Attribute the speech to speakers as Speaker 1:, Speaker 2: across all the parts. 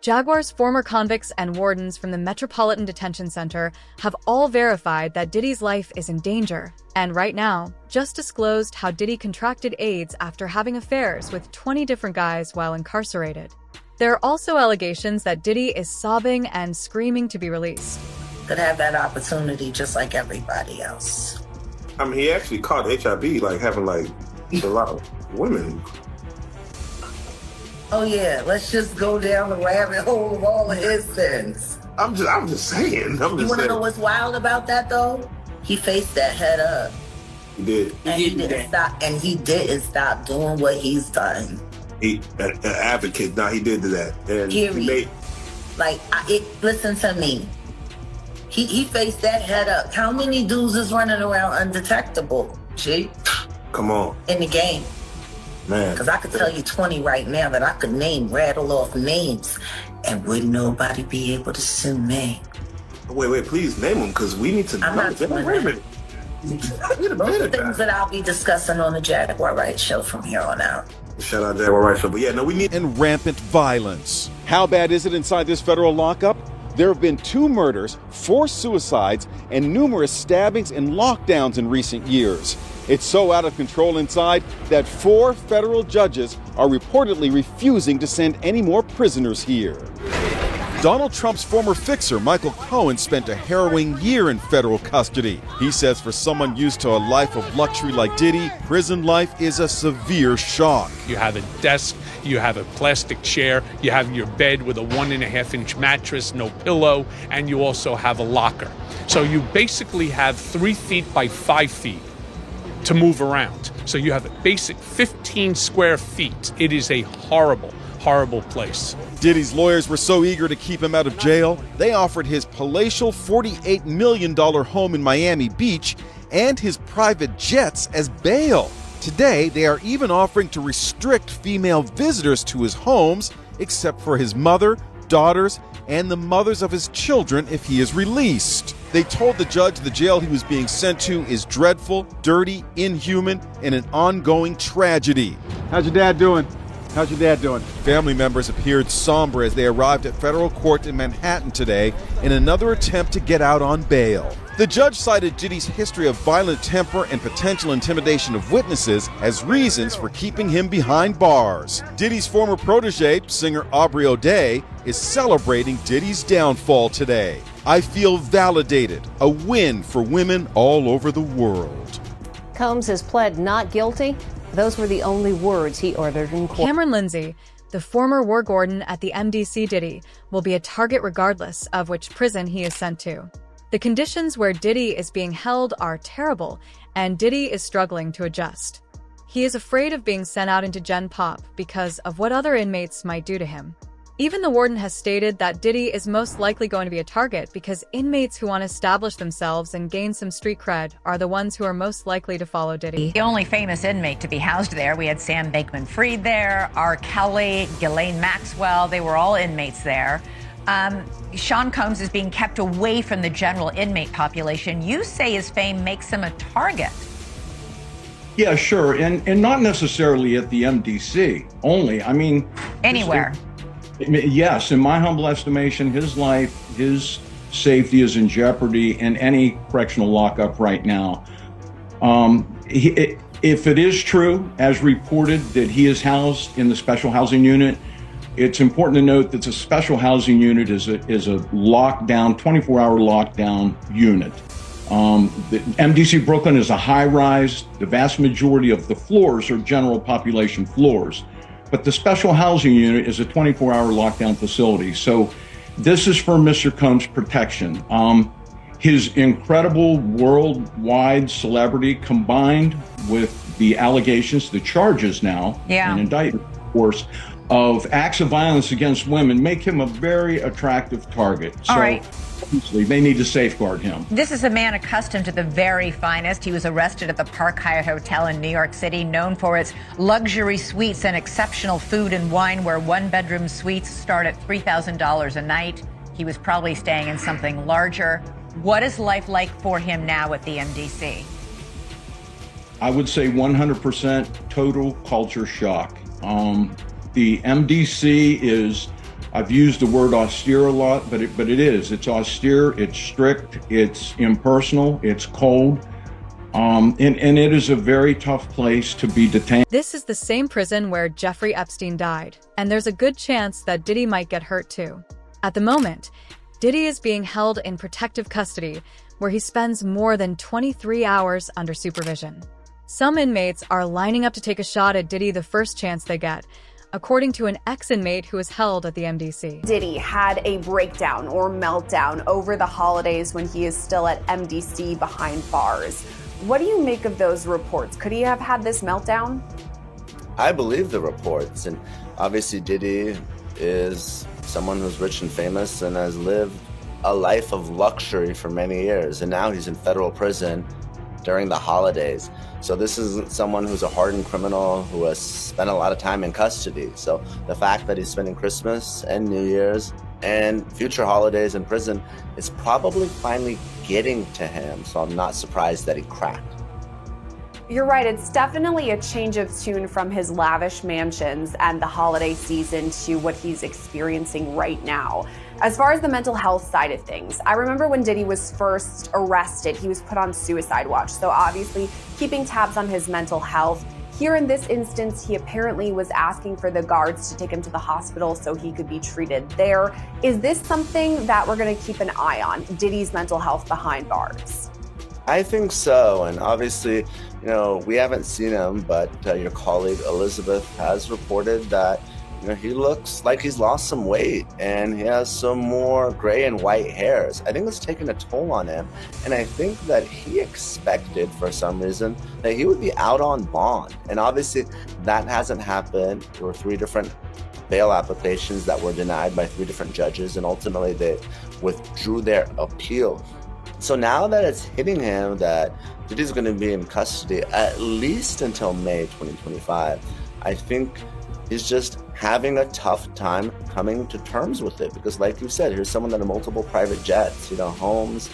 Speaker 1: Jaguar's former convicts and wardens from the Metropolitan Detention Center have all verified that Diddy's life is in danger, and right now, just disclosed how Diddy contracted AIDS after having affairs with 20 different guys while incarcerated. There are also allegations that Diddy is sobbing and screaming to be released.
Speaker 2: Could have that opportunity just like everybody else.
Speaker 3: I mean, he actually caught HIV, like having like a lot of women.
Speaker 2: Oh yeah, let's just go down the rabbit hole of all of his sins.
Speaker 3: I'm just saying.
Speaker 2: You want to know what's wild about that though? He faced that head up.
Speaker 3: He did.
Speaker 2: And he didn't stop. And he didn't stop doing what he's done.
Speaker 3: He an advocate. Now he did that. And
Speaker 2: period. Listen to me. He faced that head up. How many dudes is running around undetectable? G?
Speaker 3: Come on.
Speaker 2: In the game.
Speaker 3: Man.
Speaker 2: Because I could tell you 20 right now that I could rattle off names, and wouldn't nobody be able to sue me.
Speaker 3: Wait, please name them, because we need to
Speaker 2: I'm not doing
Speaker 3: Wait a minute.
Speaker 2: Those are things that I'll be discussing on the Jaguar Right Show from here on out.
Speaker 3: Shout out Jaguar Right Show. But yeah, no, we need...
Speaker 4: And rampant violence. How bad is it inside this federal lockup? There have been 2 murders, 4 suicides, and numerous stabbings and lockdowns in recent years. It's so out of control inside that 4 federal judges are reportedly refusing to send any more prisoners here. Donald Trump's former fixer, Michael Cohen, spent a harrowing year in federal custody. He says for someone used to a life of luxury like Diddy, prison life is a severe shock.
Speaker 5: You have a desk, you have a plastic chair, you have your bed with a 1.5-inch mattress, no pillow, and you also have a locker. So you basically have 3 feet by 5 feet to move around. So you have a basic 15 square feet. It is a horrible, horrible place.
Speaker 4: Diddy's lawyers were so eager to keep him out of jail, they offered his palatial $48 million home in Miami Beach and his private jets as bail. Today, they are even offering to restrict female visitors to his homes, except for his mother, daughters, and the mothers of his children if he is released. They told the judge the jail he was being sent to is dreadful, dirty, inhuman, and an ongoing tragedy.
Speaker 6: How's your dad doing? How's your dad doing?
Speaker 4: Family members appeared somber as they arrived at federal court in Manhattan today in another attempt to get out on bail. The judge cited Diddy's history of violent temper and potential intimidation of witnesses as reasons for keeping him behind bars. Diddy's former protege, singer Aubrey O'Day, is celebrating Diddy's downfall today. I feel validated, a win for women all over the world.
Speaker 7: Combs has pled not guilty. Those were the only words he uttered in court.
Speaker 1: Cameron Lindsay, the former war warden at the MDC Diddy, will be a target regardless of which prison he is sent to. The conditions where Diddy is being held are terrible, and Diddy is struggling to adjust. He is afraid of being sent out into Gen Pop because of what other inmates might do to him. Even the warden has stated that Diddy is most likely going to be a target because inmates who want to establish themselves and gain some street cred are the ones who are most likely to follow Diddy.
Speaker 8: The only famous inmate to be housed there, we had Sam Bankman-Fried there, R. Kelly, Ghislaine Maxwell, they were all inmates there. Sean Combs is being kept away from the general inmate population. You say his fame makes him a target.
Speaker 9: Yeah, sure, and not necessarily at the MDC only. I mean,
Speaker 8: anywhere.
Speaker 9: Yes, in my humble estimation, his life, his safety is in jeopardy in any correctional lockup right now. If it is true, as reported, that he is housed in the special housing unit, it's important to note that the special housing unit is a lockdown, 24-hour lockdown unit. The MDC Brooklyn is a high-rise. The vast majority of the floors are general population floors. But the special housing unit is a 24-hour lockdown facility. So this is for Mr. Combs' protection. His incredible worldwide celebrity combined with the allegations, the charges now, and indictment, of course, of acts of violence against women make him a very attractive target.
Speaker 8: All right.
Speaker 9: Obviously, they need to safeguard him.
Speaker 8: This is a man accustomed to the very finest. He was arrested at the Park Hyatt Hotel in New York City, known for its luxury suites and exceptional food and wine, where one-bedroom suites start at $3,000 a night. He was probably staying in something larger. What is life like for him now at the MDC?
Speaker 9: I would say 100% total culture shock. The MDC is I've used the word austere a lot, but it is. It's austere, it's strict, it's impersonal, it's cold, and it is a very tough place to be detained.
Speaker 1: This is the same prison where Jeffrey Epstein died, and there's a good chance that Diddy might get hurt too. At the moment, Diddy is being held in protective custody, where he spends more than 23 hours under supervision. Some inmates are lining up to take a shot at Diddy the first chance they get, according to an ex-inmate who is held at the MDC.
Speaker 10: Diddy had a breakdown or meltdown over the holidays when he is still at MDC behind bars. What do you make of those reports? Could he have had this meltdown?
Speaker 11: I believe the reports, and obviously Diddy is someone who's rich and famous and has lived a life of luxury for many years, and now he's in federal prison during the holidays. So this is someone who's a hardened criminal who has spent a lot of time in custody. So the fact that he's spending Christmas and New Year's and future holidays in prison is probably finally getting to him. So I'm not surprised that he cracked.
Speaker 10: You're right, it's definitely a change of tune from his lavish mansions and the holiday season to what he's experiencing right now. As far as the mental health side of things, I remember when Diddy was first arrested, he was put on suicide watch. So obviously keeping tabs on his mental health. Here in this instance, he apparently was asking for the guards to take him to the hospital so he could be treated there. Is this something that we're going to keep an eye on, Diddy's mental health behind bars?
Speaker 11: I think so, and obviously, we haven't seen him, but your colleague Elizabeth has reported that, he looks like he's lost some weight and he has some more gray and white hairs. I think it's taken a toll on him, and I think that he expected, for some reason, that he would be out on bond, and obviously that hasn't happened. There were 3 different bail applications that were denied by 3 different judges, and ultimately they withdrew their appeal. So now that it's hitting him that Diddy's going to be in custody at least until May 2025, I think he's just having a tough time coming to terms with it. Because like you said, here's someone that had multiple private jets, homes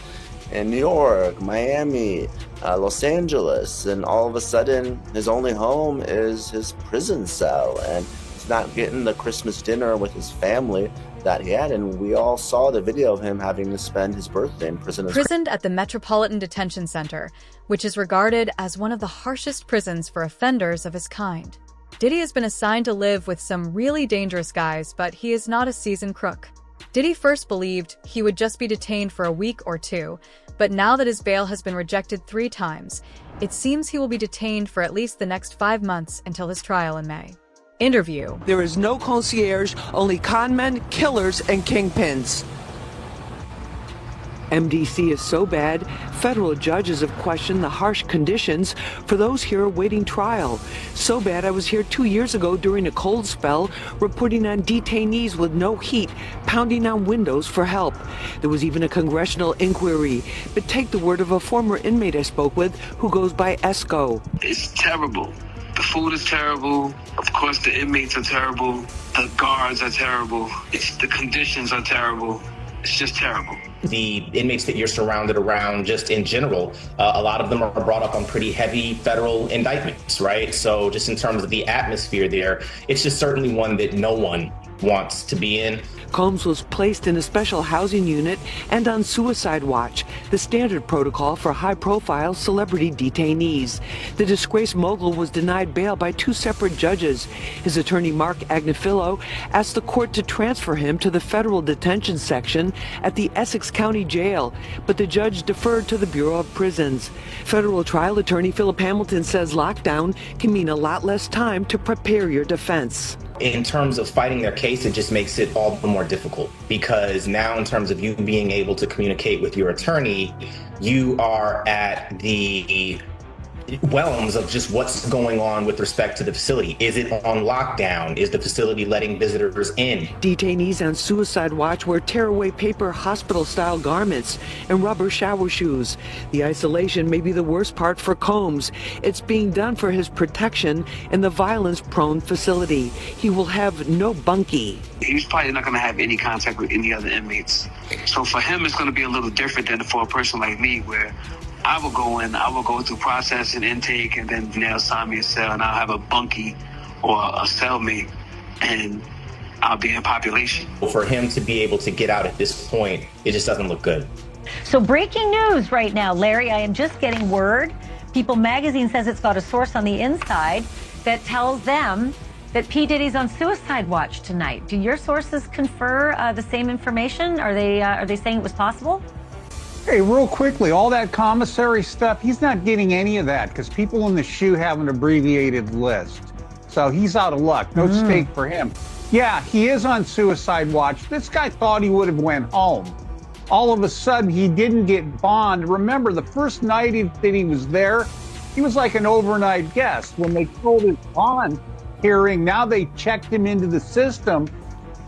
Speaker 11: in New York, Miami, Los Angeles, and all of a sudden his only home is his prison cell, and he's not getting the Christmas dinner with his family that he had, and we all saw the video of him having to spend his birthday in prison.
Speaker 1: Prisoned at the Metropolitan Detention Center, which is regarded as one of the harshest prisons for offenders of his kind. Diddy has been assigned to live with some really dangerous guys, but he is not a seasoned crook. Diddy first believed he would just be detained for a week or 2, but now that his bail has been rejected 3 times, it seems he will be detained for at least the next 5 months until his trial in May. Interview.
Speaker 12: There is no concierge, only conmen, killers, and kingpins. MDC is so bad, federal judges have questioned the harsh conditions for those here awaiting trial. So bad I was here 2 years ago during a cold spell, reporting on detainees with no heat, pounding on windows for help. There was even a congressional inquiry, but take the word of a former inmate I spoke with who goes by Esco.
Speaker 13: It's terrible. The food is terrible. Of course, the inmates are terrible. The guards are terrible. The conditions are terrible. It's just terrible.
Speaker 14: The inmates that you're surrounded around, just in general, a lot of them are brought up on pretty heavy federal indictments, right? So just in terms of the atmosphere there, it's just certainly one that no one wants to be in.
Speaker 12: Combs was placed in a special housing unit and on suicide watch, the standard protocol for high-profile celebrity detainees. The disgraced mogul was denied bail by 2 separate judges. His attorney, Mark Agnifilo, asked the court to transfer him to the federal detention section at the Essex County Jail, but the judge deferred to the Bureau of Prisons. Federal trial attorney Philip Hamilton says lockdown can mean a lot less time to prepare your defense.
Speaker 14: In terms of fighting their case, it just makes it all the more difficult, because now in terms of you being able to communicate with your attorney, you are at the realms of just what's going on with respect to the facility. Is it on lockdown? Is the facility letting visitors in?
Speaker 12: Detainees on suicide watch wear tear-away paper hospital-style garments and rubber shower shoes. The isolation may be the worst part for Combs. It's being done for his protection in the violence-prone facility. He will have no bunkie.
Speaker 13: He's probably not going to have any contact with any other inmates. So for him, it's going to be a little different than for a person like me, where I will go in, I will go through process and intake, and then they'll assign me a cell, and I'll have a bunkie or a cellmate. And outbeing population.
Speaker 14: For him to be able to get out at this point, it just doesn't look good.
Speaker 8: So breaking news right now, Larry, I am just getting word. People magazine says it's got a source on the inside that tells them that P. Diddy's on suicide watch tonight. Do your sources confer the same information? Are they saying it was possible?
Speaker 15: Hey, real quickly, all that commissary stuff, he's not getting any of that because people in the SHU have an abbreviated list. So he's out of luck. No stake for him. Yeah, he is on suicide watch. This guy thought he would have went home. All of a sudden, he didn't get bond. Remember, the first night that he was there, he was like an overnight guest. When they told his bond hearing, now they checked him into the system,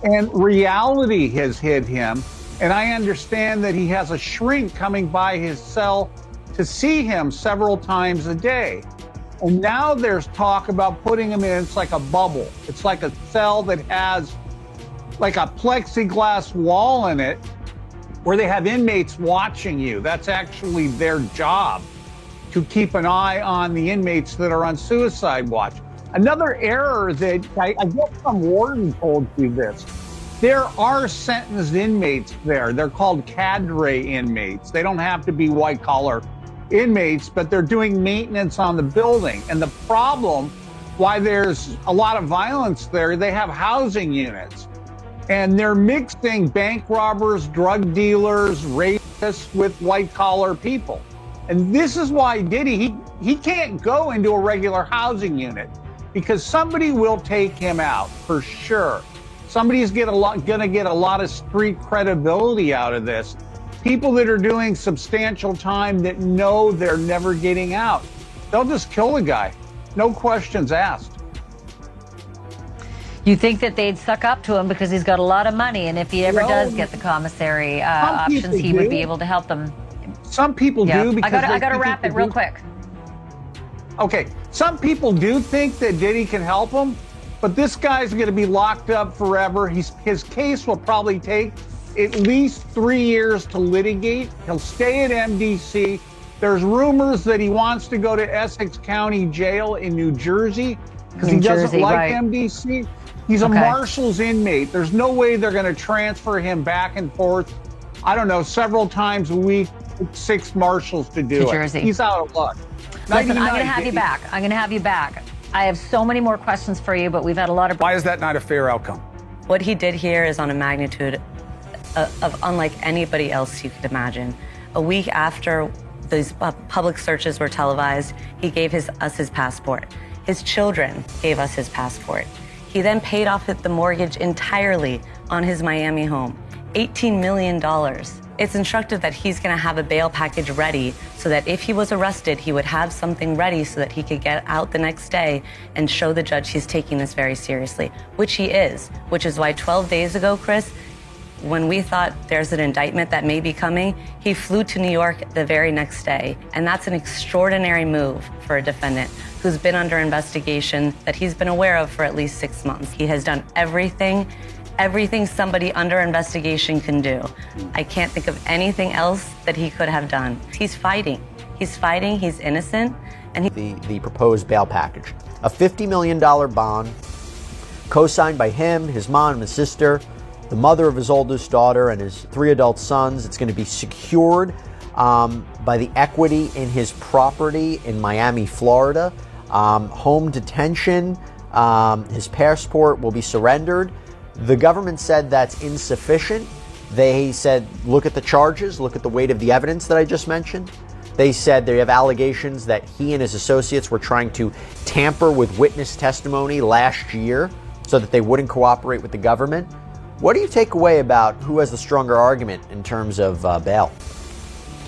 Speaker 15: and reality has hit him. And I understand that he has a shrink coming by his cell to see him several times a day. And now there's talk about putting him in, it's like a bubble. It's like a cell that has like a plexiglass wall in it where they have inmates watching you. That's actually their job, to keep an eye on the inmates that are on suicide watch. Another error that I guess some warden told you this. There are sentenced inmates there. They're called cadre inmates. They don't have to be white collar inmates, but they're doing maintenance on the building. And the problem why there's a lot of violence there, they have housing units. And they're mixing bank robbers, drug dealers, rapists with white collar people. And this is why Diddy, he can't go into a regular housing unit because somebody will take him out for sure. Somebody's gonna get a lot of street credibility out of this. People that are doing substantial time that know they're never getting out. They'll just kill the guy. No questions asked.
Speaker 8: You think that they'd suck up to him because he's got a lot of money, and if he ever does get the commissary options, he would be able to help them.
Speaker 15: Some people do. Because
Speaker 8: I got to wrap it real quick.
Speaker 15: Okay, some people do think that Diddy can help him, but this guy's going to be locked up forever. His case will probably take at least 3 years to litigate. He'll stay at MDC. There's rumors that he wants to go to Essex County Jail in New Jersey because he doesn't like MDC. He's a Marshals inmate. There's no way they're going to transfer him back and forth, I don't know, several times a week, 6 Marshals to do it. He's out of luck.
Speaker 8: Listen, I'm going to have you back. I'm going to have you back. I have so many more questions for you, but we've had a lot of...
Speaker 15: Why is that not a fair outcome?
Speaker 16: What he did here is on a magnitude of unlike anybody else you could imagine. A week after these public searches were televised, he gave us his passport. His children gave us his passport. He then paid off the mortgage entirely on his Miami home, $18 million. It's instructive that he's going to have a bail package ready so that if he was arrested, he would have something ready so that he could get out the next day and show the judge he's taking this very seriously, which he is, which is why 12 days ago, Chris, when we thought there's an indictment that may be coming, he flew to New York the very next day. And that's an extraordinary move for a defendant who's been under investigation that he's been aware of for at least 6 months. He has done everything somebody under investigation can do. I can't think of anything else that he could have done. He's fighting, he's innocent. And
Speaker 17: the proposed bail package, a $50 million bond, co-signed by him, his mom, and his sister, the mother of his oldest daughter, and his 3 adult sons. It's going to be secured by the equity in his property in Miami, Florida. Home detention, his passport will be surrendered. The government said that's insufficient. They said, look at the charges, look at the weight of the evidence that I just mentioned. They said they have allegations that he and his associates were trying to tamper with witness testimony last year so that they wouldn't cooperate with the government. What do you take away about who has the stronger argument in terms of bail?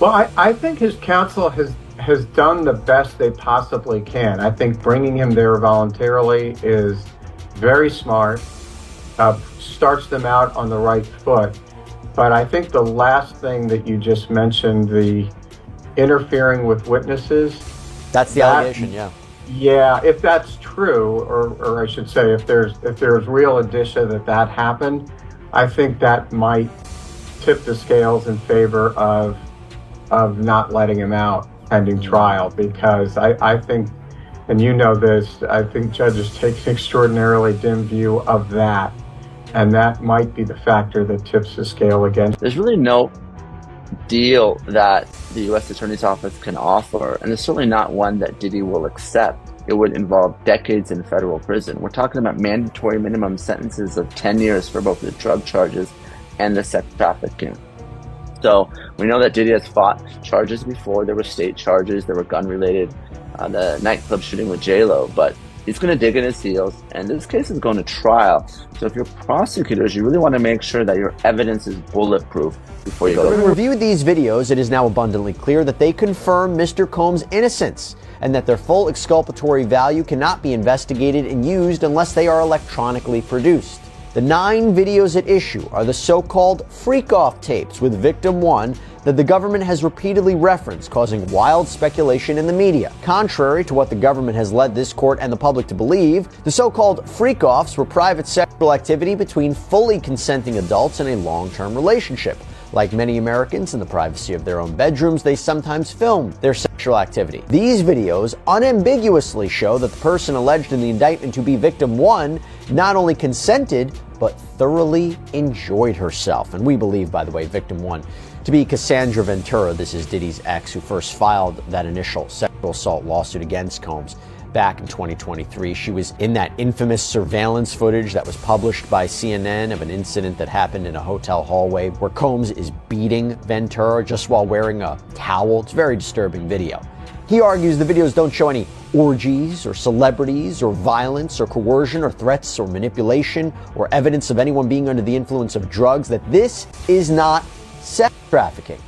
Speaker 18: Well, I think his counsel has done the best they possibly can. I think bringing him there voluntarily is very smart, starts them out on the right foot. But I think the last thing that you just mentioned, the interfering with witnesses.
Speaker 17: That's the allegation, yeah.
Speaker 18: Yeah, if that's true, or I should say, if there's real indicia that happened, I think that might tip the scales in favor of not letting him out pending trial, because I think, and you know this, I think judges take an extraordinarily dim view of that. and that might be the factor that tips the scale against.
Speaker 11: There's really no deal that the U.S. Attorney's Office can offer, and it's certainly not one that Diddy will accept. It would involve decades in federal prison. We're talking about mandatory minimum sentences of 10 years for both the drug charges and the sex trafficking. So we know that Diddy has fought charges before. There were state charges, there were gun-related, the nightclub shooting with J-Lo, but he's going to dig in his heels, and this case is going to trial. So if you're prosecutors, you really want to make sure that your evidence is bulletproof before you go.
Speaker 17: When we reviewed these videos, it is now abundantly clear that they confirm Mr. Combs' innocence and that their full exculpatory value cannot be investigated and used unless they are electronically produced. The 9 videos at issue are the so-called freak-off tapes with victim 1 that the government has repeatedly referenced, causing wild speculation in the media. Contrary to what the government has led this court and the public to believe, the so-called freak-offs were private sexual activity between fully consenting adults in a long-term relationship. Like many Americans in the privacy of their own bedrooms, they sometimes film their sexual activity. These videos unambiguously show that the person alleged in the indictment to be victim 1 not only consented, but thoroughly enjoyed herself. And we believe, by the way, victim 1 to be Cassandra Ventura. This is Diddy's ex, who first filed that initial sexual assault lawsuit against Combs back in 2023. She was in that infamous surveillance footage that was published by CNN of an incident that happened in a hotel hallway where Combs is beating Ventura just while wearing a towel. It's a very disturbing video. He argues the videos don't show any orgies or celebrities or violence or coercion or threats or manipulation or evidence of anyone being under the influence of drugs, that this is not sex trafficking.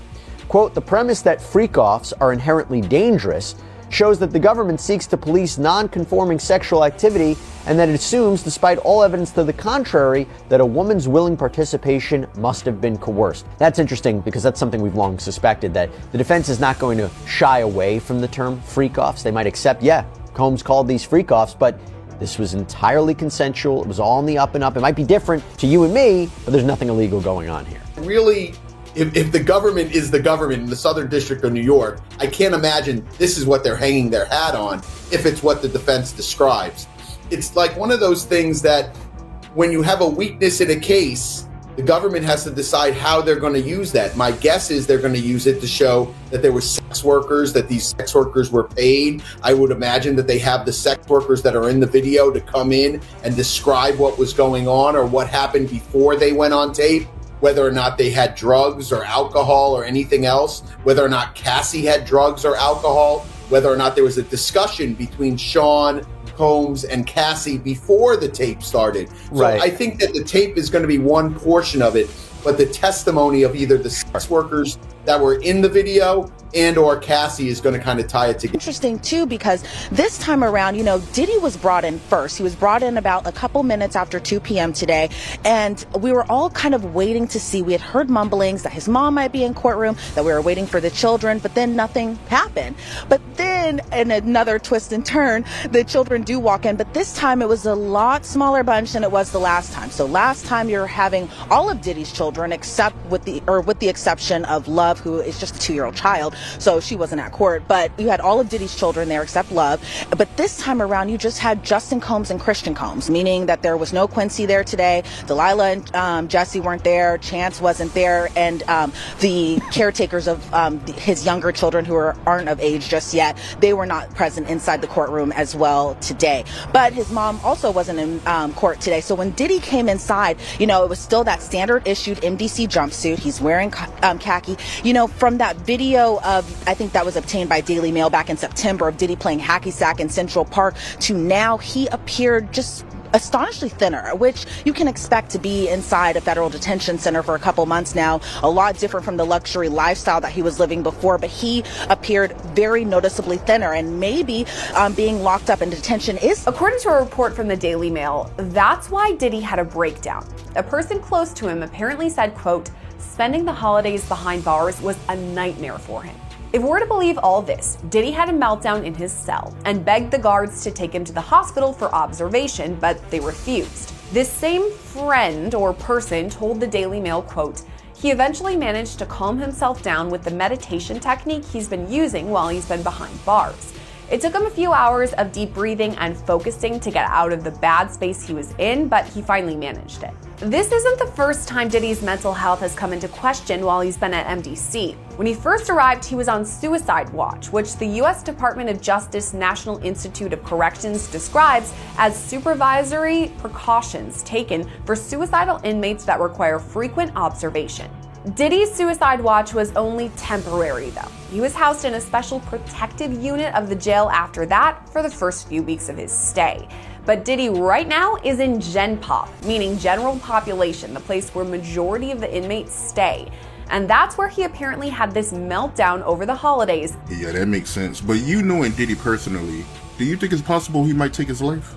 Speaker 17: Quote, the premise that freak-offs are inherently dangerous shows that the government seeks to police non-conforming sexual activity and that it assumes, despite all evidence to the contrary, that a woman's willing participation must have been coerced. That's interesting because that's something we've long suspected, that the defense is not going to shy away from the term freak-offs. They might accept, yeah, Combs called these freak-offs, but this was entirely consensual. It was all on the up and up. It might be different to you and me, but there's nothing illegal going on here.
Speaker 19: Really, if the government is the government in the Southern District of New York, I can't imagine this is what they're hanging their hat on if it's what the defense describes. It's like one of those things that when you have a weakness in a case, the government has to decide how they're going to use that. My guess is they're going to use it to show that there were sex workers, that these sex workers were paid. I would imagine that they have the sex workers that are in the video to come in and describe what was going on or what happened before they went on tape, whether or not they had drugs or alcohol or anything else, whether or not Cassie had drugs or alcohol, whether or not there was a discussion between Sean Combs and Cassie before the tape started. So
Speaker 17: Right.
Speaker 19: I think that the tape is going to be one portion of it, but the testimony of either the sex workers that were in the video and or Cassie is going to kind of tie it together.
Speaker 20: Interesting too, because this time around, you know, Diddy was brought in first. He was brought in about a couple minutes after 2 p.m. today, and we were all kind of waiting to see. We had heard mumblings that his mom might be in courtroom, that we were waiting for the children, but then nothing happened. But then, in another twist and turn, the children do walk in, but this time it was a lot smaller bunch than it was the last time. So last time you're having all of Diddy's children, except with the exception of Love, who is just a 2-year-old child. So she wasn't at court, but you had all of Diddy's children there except Love. But this time around, you just had Justin Combs and Christian Combs, meaning that there was no Quincy there today. Delilah and Jesse weren't there. Chance wasn't there. And the caretakers of his younger children who aren't of age just yet, they were not present inside the courtroom as well today. But his mom also wasn't in court today. So when Diddy came inside, you know, it was still that standard issued MDC jumpsuit. He's wearing khaki. You know, from that video of, I think that was obtained by Daily Mail back in September, of Diddy playing hacky sack in Central Park, to now he appeared just astonishingly thinner, which you can expect to be inside a federal detention center for a couple months now. A lot different from the luxury lifestyle that he was living before, but he appeared very noticeably thinner, and maybe being locked up in detention is...
Speaker 10: According to a report from the Daily Mail, that's why Diddy had a breakdown. A person close to him apparently said, quote, spending the holidays behind bars was a nightmare for him. If we're to believe all this, Diddy had a meltdown in his cell and begged the guards to take him to the hospital for observation, but they refused. This same friend or person told the Daily Mail, quote, he eventually managed to calm himself down with the meditation technique he's been using while he's been behind bars. It took him a few hours of deep breathing and focusing to get out of the bad space he was in, but he finally managed it. This isn't the first time Diddy's mental health has come into question while he's been at MDC. When he first arrived, he was on suicide watch, which the U.S. Department of Justice National Institute of Corrections describes as supervisory precautions taken for suicidal inmates that require frequent observation. Diddy's suicide watch was only temporary, though. He was housed in a special protective unit of the jail after that for the first few weeks of his stay. But Diddy right now is in Gen Pop, meaning general population, the place where majority of the inmates stay. And that's where he apparently had this meltdown over the holidays.
Speaker 21: Yeah, that makes sense. But you knowing Diddy personally, do you think it's possible he might take his life?